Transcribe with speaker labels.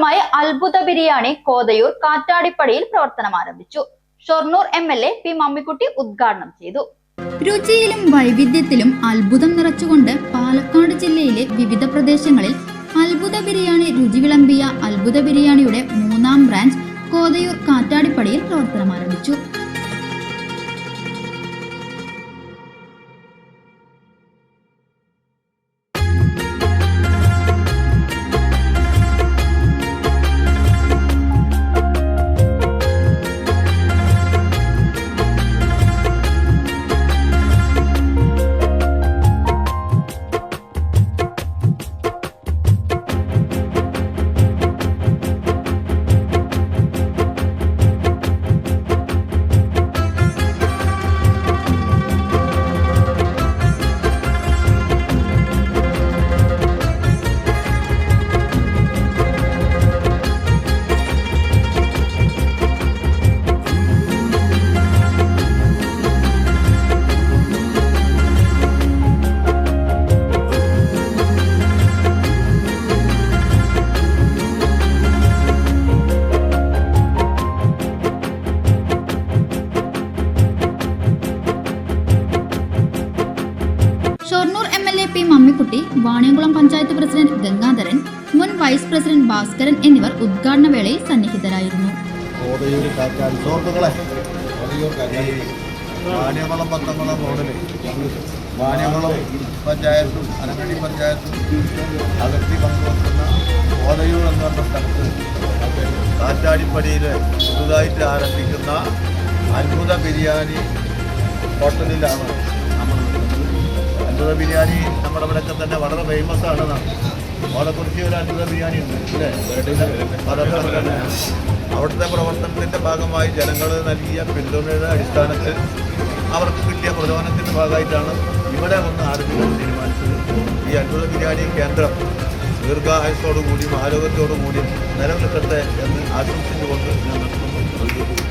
Speaker 1: ഭാഗമായി അത്ഭുത ബിരിയാണി കോതയൂർ കാറ്റാടിപ്പടിയിൽ പ്രവർത്തനം ആരംഭിച്ചു. ഷൊർണൂർ MLA P മമ്മിക്കുട്ടി ഉദ്ഘാടനം ചെയ്തു.
Speaker 2: രുചിയിലും വൈവിധ്യത്തിലും അത്ഭുതം നിറച്ചുകൊണ്ട് പാലക്കാട് ജില്ലയിലെ വിവിധ പ്രദേശങ്ങളിൽ അത്ഭുത ബിരിയാണി രുചി വിളമ്പിയ അത്ഭുത ബിരിയാണിയുടെ 3ാം ബ്രാഞ്ച് കോതയൂർ കാറ്റാടിപ്പടിയിൽ പ്രവർത്തനം ആരംഭിച്ചു. Shoranur MLA P Mammikutty, Vaniyamkulam panchayat president Gangadharan, മുൻ വൈസ് പ്രസിഡന്റ് ഭാസ്കരൻ എന്നിവർ ഉദ്ഘാടന വേളയിൽ സന്നിഹിതരായിരുന്നു.
Speaker 3: വാണിയംകുളം പത്തംകുളം റോഡിൽ വാണിയംകുളം പഞ്ചായത്തും അനങ്ങടി പഞ്ചായത്തും അതിർത്തി പങ്കുവെക്കുന്ന കോതയൂർ എന്ന് പറഞ്ഞ സ്ഥലത്ത് കാറ്റാടിപ്പടിയിൽ പുതുതായിട്ട് ആരംഭിക്കുന്ന അത്ഭുത ബിരിയാണി ഹോട്ടലിലാണ് നമ്മൾ നിൽക്കുന്നത്. അത്ഭുത ബിരിയാണി നമ്മുടെ ഇവിടെയൊക്കെ തന്നെ വളരെ ഫേമസ് ആണ്. ഓലക്കുറിച്ചി ഒരു അത്ഭുത ബിരിയാണി ഉണ്ട് അല്ലേ? അവിടുത്തെ പ്രവർത്തനത്തിൻ്റെ ഭാഗമായി ജനങ്ങൾ നൽകിയ പിന്തുണയുടെ അടിസ്ഥാനത്തിൽ അവർക്ക് കിട്ടിയ പ്രചോദനത്തിൻ്റെ ഭാഗമായിട്ടാണ് ഇവിടെ ഒന്ന് ആരംഭിക്കാൻ തീരുമാനിച്ചത്. ഈ അത്ഭുത ബിരിയാണി കേന്ദ്രം ദീർഘായുസ്സോടുകൂടിയും ആരോഗ്യത്തോടുകൂടിയും നിലനിൽക്കട്ടെ എന്ന് ആശംസിച്ചുകൊണ്ട് ഞാൻ നിർത്തുന്നു.